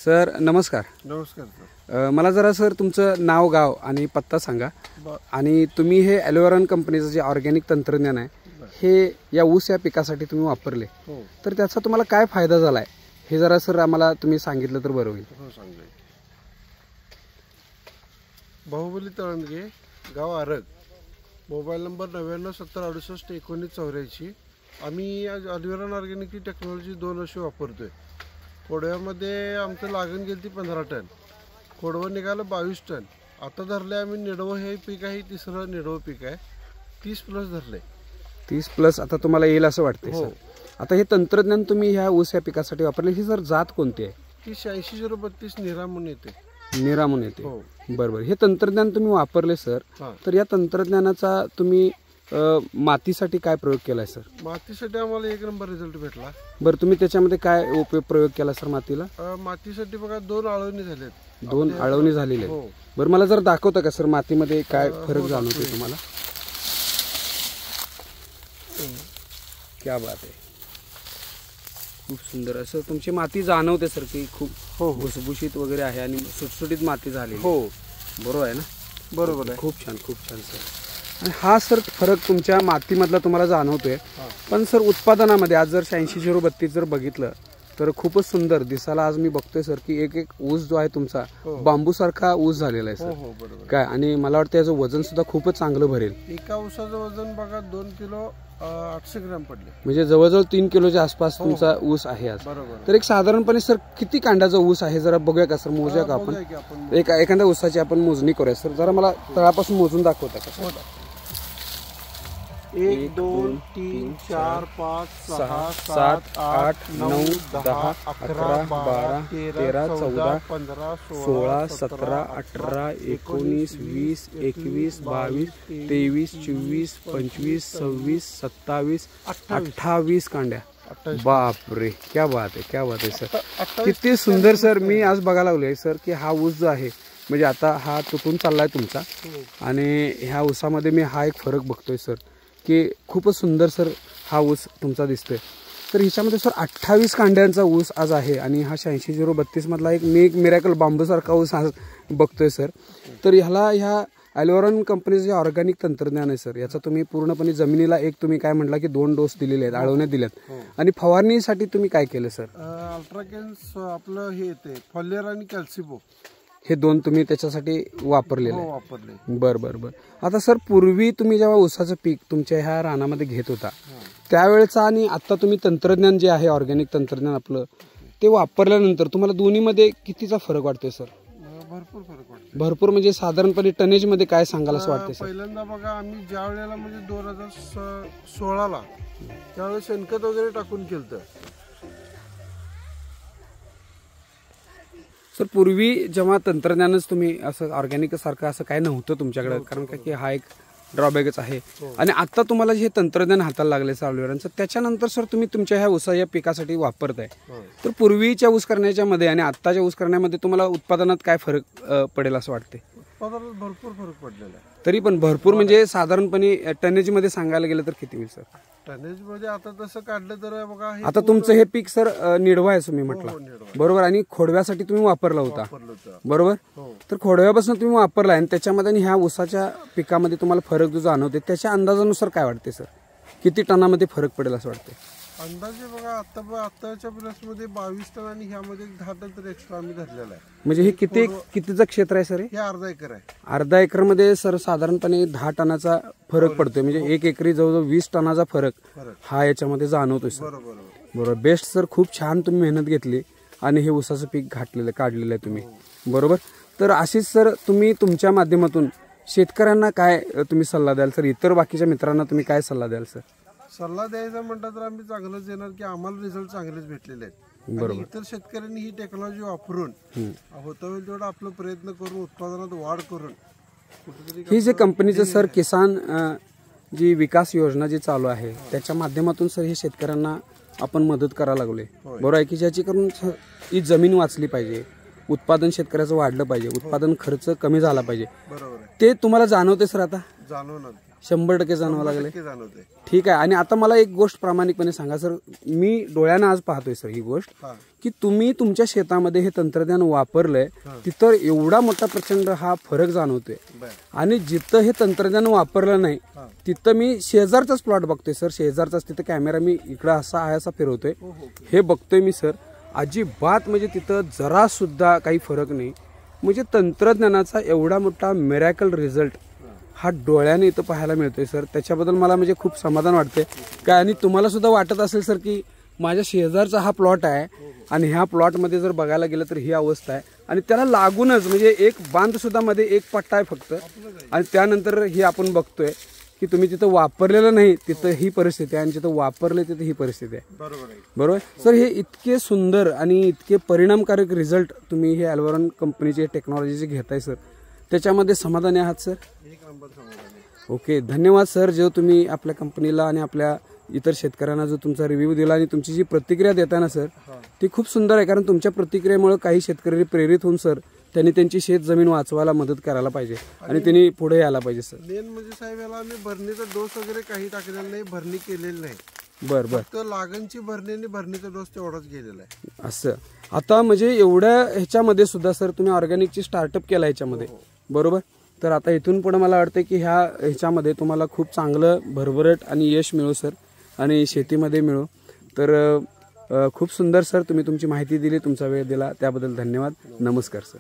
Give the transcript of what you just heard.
Sir नमस्कार. नमस्कार sir. मला जरा सर तुमचं नाव गाव आणि पत्ता सांगा आणि तुम्ही हे ॲलोवेरा कंपनीचं जे ऑर्गॅनिक तंत्रज्ञान आहे हे या ऊस या पिकासाठी तुम्ही वापरले तर त्याचा तुम्हाला काय फायदा झाला आहे हे जरा सर आम्हाला तुम्ही सांगितलं तर बरं होईल. हो सांगेल. बाहुबली तळंगे, गाव आरग, मोबाईल नंबर 9970681984. आम्ही आज ॲलोवेरा ऑर्गॅनिक टेक्नॉलॉजी 2 वर्ष वापरतोय. खोडव्यामध्ये आमचं लागण गेली ती 15 टन, खोडवं निघालं 22 टन. आता धरले आम्ही निडवं, हे पीक आहे तिसरं निडवं पीक आहे, 30+ धरले. 30+ आता तुम्हाला येईल असं वाटतंय. हो. आता हे तंत्रज्ञान तुम्ही ह्या ऊस या पिकासाठी वापरले, ही सर जात कोणती आहे? ती 8632 निरामून येते. निरामून येते. हो. बरोबर. हे तंत्रज्ञान तुम्ही वापरले सर, तर या तंत्रज्ञानाचा तुम्ही मातीसाठी काय प्रयोग केलाय सर? मातीसाठी आम्हाला 1 नंबर रिझल्ट भेटला. बरं, तुम्ही त्याच्यामध्ये काय प्रयोग केला सर मातीला? मातीसाठी बघा 2 आळवणी झालेत. 2 आळवणी झालेले. हो. बरं, मला जर दाखवता का सर मातीमध्ये काय फरक जाणवतोय तुम्हाला? क्या बात आहे, खूप सुंदर असं तुमची माती जाणवते सर की खूप भुसभुशीत वगैरे आहे आणि सुटसुटीत माती झाली. हो बरोबर आहे ना? बरोबर आहे. खूप छान सर. आणि हा सर फरक तुमच्या मातीमधला तुम्हाला जाणवतोय. पण सर उत्पादनामध्ये आज जर 8632 जर बघितलं तर खूपच सुंदर दिसायला आज मी बघतोय सर की एक ऊस जो आहे तुमचा बांबू सारखा ऊस झालेला आहे सर. काय, आणि मला वाटतं याचं वजन सुद्धा खूपच चांगलं भरेल. एका ऊसाचं वजन बघा 2 किलो 800 ग्रॅम पडले, म्हणजे जवळजवळ 3 किलोच्या आसपास तुमचा ऊस आहे आज. तर एक साधारणपणे सर किती कांड्याचा ऊस आहे जरा बघूया का सर? मोजूया का आपण? एखाद्या ऊसाची आपण मोजणी करूया सर. जरा मला तळापासून मोजून दाखवता का? 1 2 3 4 5 6 7 8 9 10 11 12 13 14 15 16 17 18 19 20 21 22 23 24 25 26 27 28 कांड्या. बापरे, क्या बात आहे, क्या बात आहे सर. किती सुंदर सर. मी आज बघायला लागलोय सर की हा ऊस जो आहे म्हणजे आता हा तुटून चाललाय तुमचा आणि ह्या ऊसामध्ये मी हा एक फरक बघतोय सर की खूपच सुंदर सर हा ऊस तुमचा दिसतोय. तर ह्याच्यामध्ये सर 28 कांड्यांचा ऊस आज आहे आणि हा 8632 मधला एक मिरॅकल बांबूसारखा ऊस आज बघतोय सर. तर ह्या ॲलोवेरा कंपनीचं जे ऑर्गॅनिक तंत्रज्ञान आहे सर, याचा तुम्ही पूर्णपणे जमिनीला एक तुम्ही काय म्हटला की 2 डोस दिलेले आहेत, आळवण्या दिल्यात. आणि फवारणीसाठी तुम्ही काय केलं सर? अल्ट्राकॅन्स आपलं हे येते फॉलियर आणि कॅल्सिबो, हे 2 तुम्ही त्याच्यासाठी वापरलेले. वापरले. बरं. आता सर पूर्वी तुम्ही जेव्हा ऊसाचं पीक तुमच्या ह्या रानामध्ये घेत होता त्यावेळेचा आणि आता तुम्ही तंत्रज्ञान जे आहे ऑर्गॅनिक तंत्रज्ञान आपलं ते वापरल्यानंतर तुम्हाला दोन्हीमध्ये कितीचा फरक वाटतोय सर? भरपूर फरक वाटतो. भरपूर म्हणजे साधारणपणे टनेज मध्ये काय सांगाल असं वाटतंय सर? पहिल्यांदा बघा आम्ही ज्या वेळेला म्हणजे 2016ला त्यावेळेस शेणखत वगैरे टाकून केलं. सर पूर्वी जेव्हा तंत्रज्ञानच तुम्ही असं ऑर्गॅनिक सारखं असं काय नव्हतं तुमच्याकडे, कारण का की हा एक ड्रॉबॅकच आहे. आणि आता तुम्हाला जे तंत्रज्ञान हाताला लागले सर ॲलोवेराचं, त्याच्यानंतर सर तुम्ही तुमच्या ह्या ऊसा या पिकासाठी वापरताय. तर पूर्वीच्या ऊस करण्याच्या मध्ये आणि आत्ताच्या ऊस करण्यामध्ये तुम्हाला उत्पादनात काय फरक पडेल असं वाटते? उत्पादनात भरपूर फरक पडलेला आहे. तरी पण भरपूर म्हणजे साधारणपणे टनेज मध्ये सांगायला गेलं तर किती होईल सर? टनेज मध्ये आता तसं काढलं तर बघा आता तुमचं हे पीक सर निडवा आहे तुम्ही म्हटलं, बरोबर, आणि खोडव्यासाठी तुम्ही वापरला होता, बरोबर. तर खोडव्यापासून तुम्ही वापरला आणि त्याच्यामध्ये आणि ह्या ऊसाच्या पिकामध्ये तुम्हाला फरक जो जाणवते त्याच्या अंदाजानुसार काय वाटते सर? किती टनामध्ये फरक पडेल असं वाटते? अंदाजे बघा आताच्या प्लसमध्ये 22 टन आणि ह्यामध्ये 10 टन तर एक्स्ट्रा आम्ही धरलेला आहे. म्हणजे हे कितीचं क्षेत्र आहे सर? हे अर्धा एकर आहे. अर्धा एकर मध्ये सर साधारणपणे 10 टनाचा फरक पडतोय, म्हणजे 1 एकरी जवळजवळ 20 टनाचा फरक हा याच्यामध्ये जाणवतोय सर. बरोबर. बेस्ट सर, खूप छान तुम्ही मेहनत घेतली आणि हे ऊसाचं पीक काढलेलं आहे तुम्ही, बरोबर. तर अशीच सर तुम्ही तुमच्या माध्यमातून शेतकऱ्यांना काय तुम्ही सल्ला द्याल सर? इतर बाकीच्या मित्रांना तुम्ही काय सल्ला द्याल सर? सल्ला द्यायचा म्हटलं तर आम्ही चांगलंच देणार की आम्हाला रिझल्ट चांगलेच भेटलेले आहेत. बरोबर. इतर शेतकऱ्यांनी ही टेक्नॉलॉजी वापरून होता होईल तेवढा आपला प्रयत्न करून उत्पादनात वाढ करून कुठेतरी ही जे कंपनीचं सर किसान जी विकास योजना जी चालू आहे त्याच्या माध्यमातून सर हे शेतकऱ्यांना आपण मदत करायला लागलोय, बरोबर आहे की, ज्याची करून ही जमीन वाचली पाहिजे, उत्पादन शेतकऱ्याचं वाढलं पाहिजे, उत्पादन खर्च कमी झाला पाहिजे. बरोबर. ते तुम्हाला जाणवते सर? आता जाणवणार. 100% जाणवावं लागले. नक्की जाणवते. ठीक आहे. आणि आता मला एक गोष्ट प्रामाणिकपणे सांगा सर, मी डोळ्यानं आज पाहतोय सर ही गोष्ट, हा की तुम्ही तुमच्या शेतामध्ये हे तंत्रज्ञान वापरलंय तिथं एवढा मोठा प्रचंड हा फरक जाणवतोय. बर आणि जिथं हे तंत्रज्ञान वापरलं नाही हा. तिथं मी शेजारचाच प्लॉट बघतोय सर, शेजारचाच. तिथं कॅमेरा मी इकडं असा आहे असा फिरवतोय, हो हो हे बघतोय मी सर. अजिबात म्हणजे तिथं जरा सुद्धा काही फरक नाही. म्हणजे तंत्रज्ञानाचा एवढा मोठा मिरॅकल रिझल्ट हा डोळ्याने इथं पाहायला मिळतोय सर. त्याच्याबद्दल मला म्हणजे खूप समाधान वाटते काय. आणि तुम्हाला सुद्धा वाटत असेल सर की माझ्या शेजारचा हा प्लॉट आहे आणि ह्या प्लॉटमध्ये जर बघायला गेलं तर ही अवस्था आहे. आणि त्याला लागूनच म्हणजे एक बांध सुद्धा मध्ये एक पट्टा आहे फक्त. आणि त्यानंतर ही आपण बघतोय की तुम्ही तिथं वापरलेलं नाही तिथं ही परिस्थिती आहे आणि जिथं वापरले तिथं ही परिस्थिती आहे. बरोबर आहे. बरोबर सर. हे इतके सुंदर आणि इतके परिणामकारक रिझल्ट तुम्ही हे अल्वरॉन कंपनीचे टेक्नॉलॉजीचे घेताय सर, त्याच्यामध्ये समाधानी आहात सर? एक नंबर समाधान आहे. ओके, धन्यवाद सर. जो तुम्ही आपल्या कंपनीला आणि आपल्या इतर शेतकऱ्यांना जो तुमचा रिव्ह्यू दिला आणि तुमची जी प्रतिक्रिया देता ना सर, ती खूप सुंदर आहे. कारण तुमच्या प्रतिक्रियेमुळे काही शेतकरी प्रेरित होऊन सर त्यांनी त्यांची शेत जमीन वाचवायला मदत करायला पाहिजे आणि त्यांनी पुढे यायला पाहिजे सर. मेन म्हणजे साहेब याला आम्ही भरणीचा डोस वगैरे काही टाकलेला नाही, भरणी केलेली नाही. बर बर. तर लागणची भरणी आणि भरणीचा डोस तेवढाच गेलेला आहे. असं आता म्हणजे एवढ्या ह्याच्यामध्ये सुद्धा सर तुम्ही ऑर्गॅनिकची स्टार्टअप केला ह्याच्यामध्ये, बरोबर. तर आता इथून पुढे मला वाटतं की ह्याच्यामध्ये तुम्हाला खूप चांगलं भरभराट आणि यश मिळो सर आणि शेतीमध्ये मिळो. तर खूप सुंदर सर, तुम्ही तुमची माहिती दिली, तुमचा वेळ दिला त्याबद्दल धन्यवाद. नमस्कार सर.